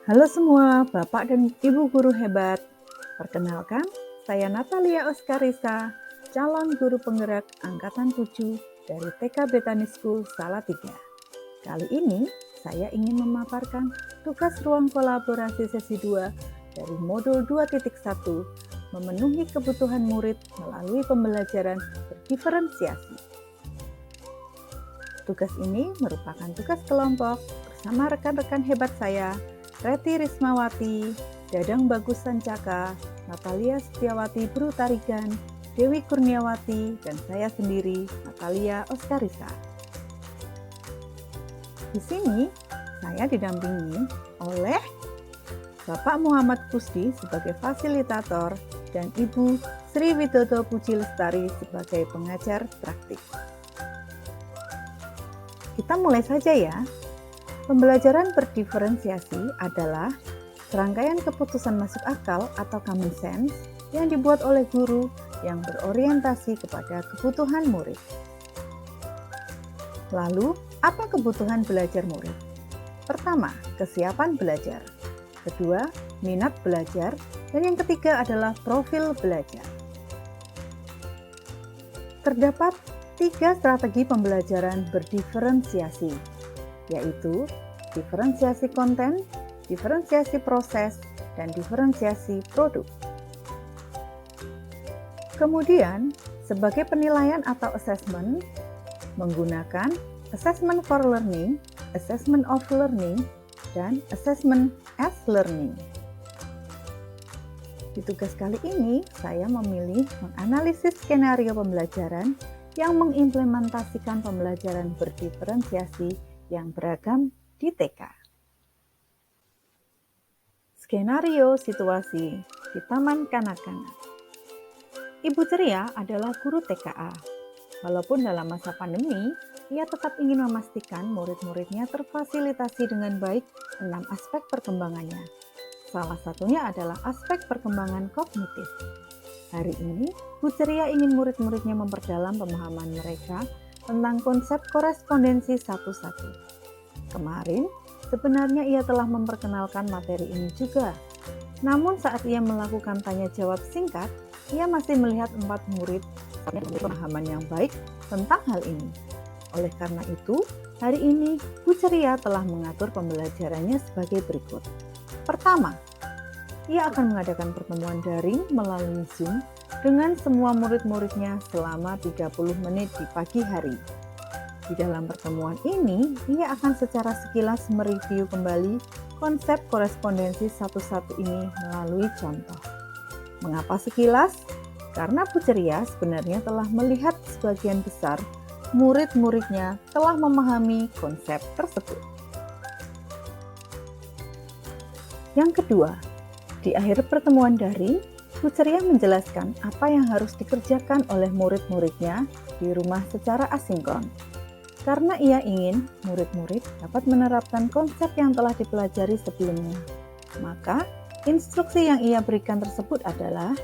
Halo semua, Bapak dan Ibu guru hebat. Perkenalkan, saya Natalia Oskarisa, calon guru penggerak Angkatan 7 dari TK Betani School Salatiga. Kali ini, saya ingin memaparkan tugas ruang kolaborasi sesi 2 dari modul 2.1, memenuhi kebutuhan murid melalui pembelajaran berdiferensiasi. Tugas ini merupakan tugas kelompok bersama rekan-rekan hebat saya, Reti Rismawati, Dadang Bagus Sancaka, Natalia Setiawati Brutarigan, Dewi Kurniawati, dan saya sendiri, Natalia Oskarisa. Di sini, saya didampingi oleh Bapak Muhammad Kusdi sebagai fasilitator dan Ibu Sri Widodo Puji Lestari sebagai pengajar praktik. Kita mulai saja ya. Pembelajaran berdiferensiasi adalah serangkaian keputusan masuk akal atau common sense yang dibuat oleh guru yang berorientasi kepada kebutuhan murid. Lalu, apa kebutuhan belajar murid? Pertama, kesiapan belajar. Kedua, minat belajar. Dan yang ketiga adalah profil belajar. Terdapat 3 strategi pembelajaran berdiferensiasi, yaitu diferensiasi konten, diferensiasi proses, dan diferensiasi produk. Kemudian, sebagai penilaian atau assessment, menggunakan assessment for learning, assessment of learning, dan assessment as learning. Di tugas kali ini, saya memilih menganalisis skenario pembelajaran yang mengimplementasikan pembelajaran berdiferensiasi yang beragam di TK. Skenario situasi di Taman Kanak-kanak. Ibu Ceria adalah guru TKA. Walaupun dalam masa pandemi, ia tetap ingin memastikan murid-muridnya terfasilitasi dengan baik 6 aspek perkembangannya. Salah satunya adalah aspek perkembangan kognitif. Hari ini, Bu Ceria ingin murid-muridnya memperdalam pemahaman mereka tentang konsep korespondensi satu-satu. Kemarin, sebenarnya ia telah memperkenalkan materi ini juga. Namun saat ia melakukan tanya jawab singkat, ia masih melihat 4 murid memiliki pemahaman yang baik tentang hal ini. Oleh karena itu, hari ini Bu Ceria telah mengatur pembelajarannya sebagai berikut. Pertama, ia akan mengadakan pertemuan daring melalui Zoom dengan semua murid-muridnya selama 30 menit di pagi hari. Di dalam pertemuan ini, ia akan secara sekilas mereview kembali konsep korespondensi satu-satu ini melalui contoh. Mengapa sekilas? Karena Bu Ceria sebenarnya telah melihat sebagian besar murid-muridnya telah memahami konsep tersebut. Yang kedua, di akhir pertemuan daring, Bu Ceria menjelaskan apa yang harus dikerjakan oleh murid-muridnya di rumah secara asinkron. Karena ia ingin murid-murid dapat menerapkan konsep yang telah dipelajari sebelumnya. Maka, instruksi yang ia berikan tersebut adalah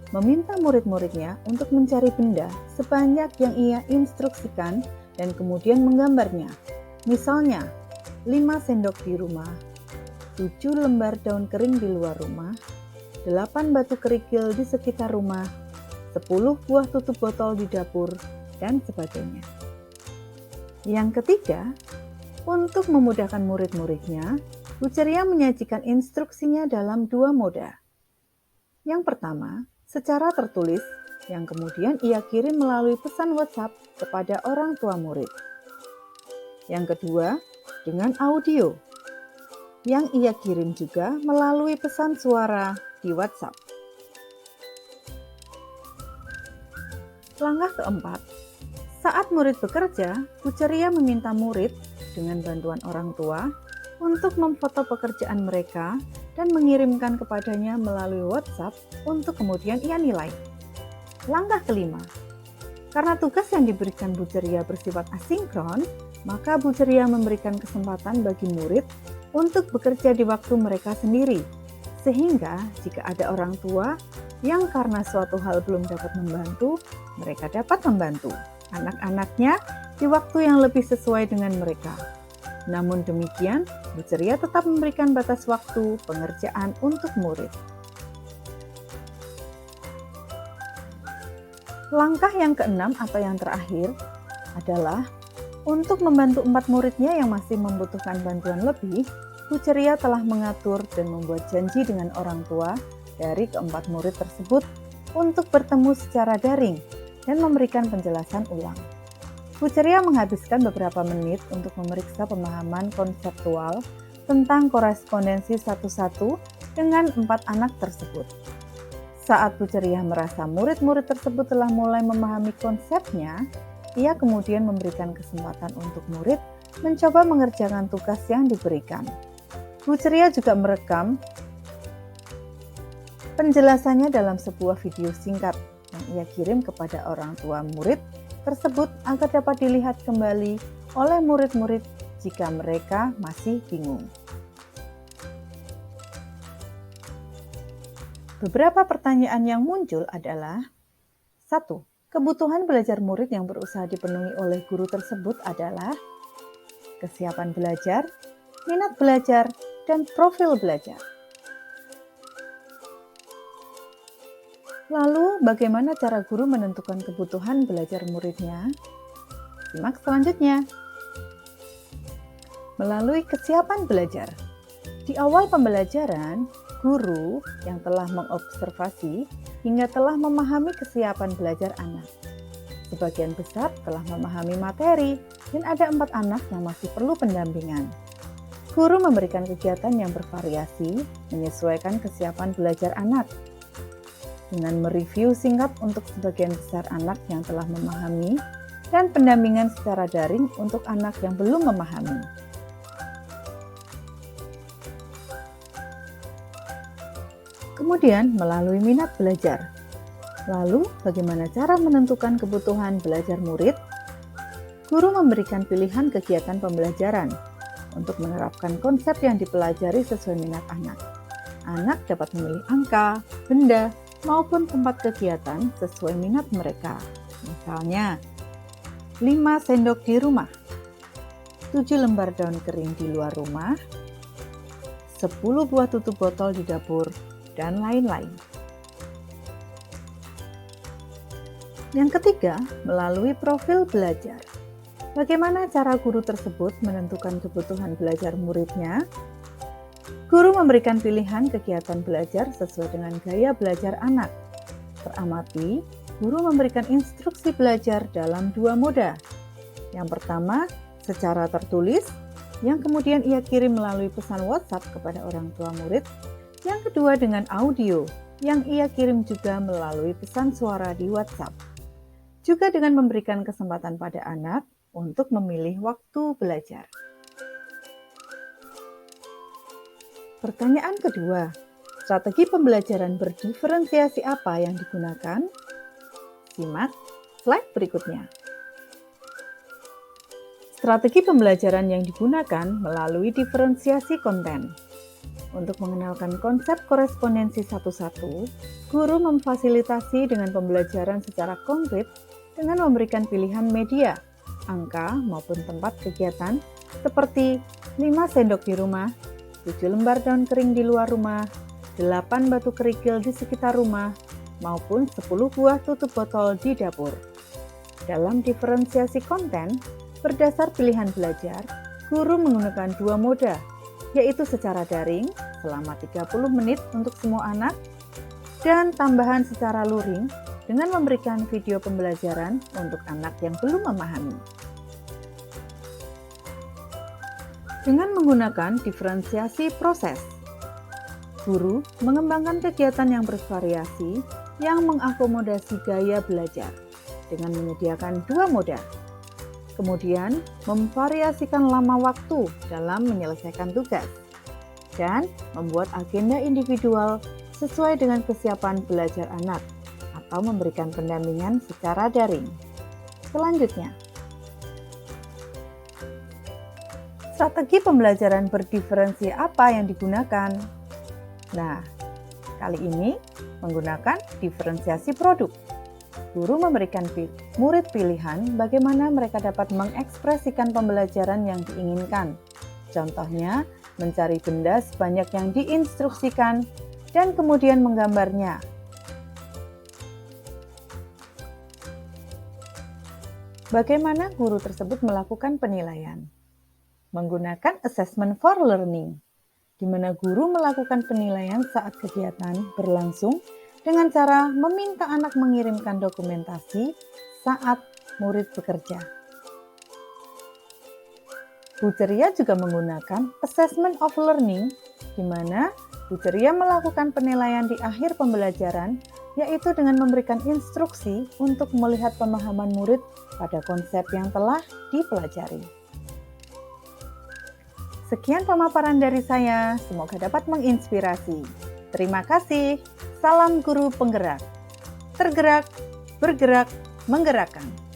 meminta murid-muridnya untuk mencari benda sebanyak yang ia instruksikan dan kemudian menggambarnya. Misalnya, 5 sendok di rumah, 7 lembar daun kering di luar rumah, 8 batu kerikil di sekitar rumah, 10 buah tutup botol di dapur, dan sebagainya. Yang ketiga, untuk memudahkan murid-muridnya, Bu Ceria menyajikan instruksinya dalam 2 moda. Yang pertama, secara tertulis, yang kemudian ia kirim melalui pesan WhatsApp kepada orang tua murid. Yang kedua, dengan audio, yang ia kirim juga melalui pesan suara di WhatsApp. Langkah keempat, saat murid bekerja, Bu Ceria meminta murid dengan bantuan orang tua untuk memfoto pekerjaan mereka dan mengirimkan kepadanya melalui WhatsApp untuk kemudian ia nilai. Langkah kelima, karena tugas yang diberikan Bu Ceria bersifat asinkron, maka Bu Ceria memberikan kesempatan bagi murid untuk bekerja di waktu mereka sendiri. Sehingga jika ada orang tua yang karena suatu hal belum dapat membantu, mereka dapat membantu anak-anaknya di waktu yang lebih sesuai dengan mereka. Namun demikian, Bu Ceria tetap memberikan batas waktu pengerjaan untuk murid. Langkah yang keenam atau yang terakhir adalah untuk membantu 4 muridnya yang masih membutuhkan bantuan lebih, Bu Ceria telah mengatur dan membuat janji dengan orang tua dari keempat murid tersebut untuk bertemu secara daring dan memberikan penjelasan ulang. Bu Ceria menghabiskan beberapa menit untuk memeriksa pemahaman konseptual tentang korespondensi satu-satu dengan 4 anak tersebut. Saat Bu Ceria merasa murid-murid tersebut telah mulai memahami konsepnya, ia kemudian memberikan kesempatan untuk murid mencoba mengerjakan tugas yang diberikan. Bu Ceria juga merekam penjelasannya dalam sebuah video singkat yang ia kirim kepada orang tua murid tersebut agar dapat dilihat kembali oleh murid-murid jika mereka masih bingung. Beberapa pertanyaan yang muncul adalah: 1. Kebutuhan belajar murid yang berusaha dipenuhi oleh guru tersebut adalah kesiapan belajar, minat belajar, dan profil belajar. Lalu, bagaimana cara guru menentukan kebutuhan belajar muridnya? Simak selanjutnya. Melalui kesiapan belajar. Di awal pembelajaran, guru yang telah mengobservasi hingga telah memahami kesiapan belajar anak. Sebagian besar telah memahami materi, dan ada 4 anak yang masih perlu pendampingan. Guru memberikan kegiatan yang bervariasi menyesuaikan kesiapan belajar anak. Dengan mereview singkat untuk sebagian besar anak yang telah memahami dan pendampingan secara daring untuk anak yang belum memahami. Kemudian melalui minat belajar. Lalu bagaimana cara menentukan kebutuhan belajar murid? Guru memberikan pilihan kegiatan pembelajaran untuk menerapkan konsep yang dipelajari sesuai minat anak. Anak dapat memilih angka, benda, maupun tempat kegiatan sesuai minat mereka. Misalnya, 5 sendok di rumah, 7 lembar daun kering di luar rumah, 10 buah tutup botol di dapur, dan lain-lain. Yang ketiga, melalui profil belajar. Bagaimana cara guru tersebut menentukan kebutuhan belajar muridnya? Guru memberikan pilihan kegiatan belajar sesuai dengan gaya belajar anak. Teramati, guru memberikan instruksi belajar dalam 2 moda. Yang pertama, secara tertulis, yang kemudian ia kirim melalui pesan WhatsApp kepada orang tua murid. Yang kedua dengan audio, yang ia kirim juga melalui pesan suara di WhatsApp. Juga dengan memberikan kesempatan pada anak untuk memilih waktu belajar. Pertanyaan kedua, strategi pembelajaran berdiferensiasi apa yang digunakan? Simak slide berikutnya. Strategi pembelajaran yang digunakan melalui diferensiasi konten. Untuk mengenalkan konsep korespondensi satu-satu, guru memfasilitasi dengan pembelajaran secara konkret dengan memberikan pilihan media, angka maupun tempat kegiatan seperti 5 sendok di rumah, 7 lembar daun kering di luar rumah, 8 batu kerikil di sekitar rumah, maupun 10 buah tutup botol di dapur. Dalam diferensiasi konten, berdasar pilihan belajar, guru menggunakan 2 moda, yaitu secara daring selama 30 menit untuk semua anak, dan tambahan secara luring dengan memberikan video pembelajaran untuk anak yang belum memahami. Dengan menggunakan diferensiasi proses, guru mengembangkan kegiatan yang bervariasi yang mengakomodasi gaya belajar dengan menyediakan 2 moda. Kemudian, memvariasikan lama waktu dalam menyelesaikan tugas dan membuat agenda individual sesuai dengan kesiapan belajar anak atau memberikan pendampingan secara daring. Selanjutnya, strategi pembelajaran berdiferensi apa yang digunakan? Nah, kali ini menggunakan diferensiasi produk. Guru memberikan murid pilihan bagaimana mereka dapat mengekspresikan pembelajaran yang diinginkan Contohnya, mencari benda sebanyak yang diinstruksikan dan kemudian menggambarnya. Bagaimana guru tersebut melakukan penilaian? Menggunakan assessment for learning, di mana guru melakukan penilaian saat kegiatan berlangsung dengan cara meminta anak mengirimkan dokumentasi saat murid bekerja. Bu Ceria juga menggunakan assessment of learning, di mana Bu Ceria melakukan penilaian di akhir pembelajaran, yaitu dengan memberikan instruksi untuk melihat pemahaman murid pada konsep yang telah dipelajari. Sekian pemaparan dari saya, semoga dapat menginspirasi. Terima kasih, salam guru penggerak. Tergerak, bergerak, menggerakkan.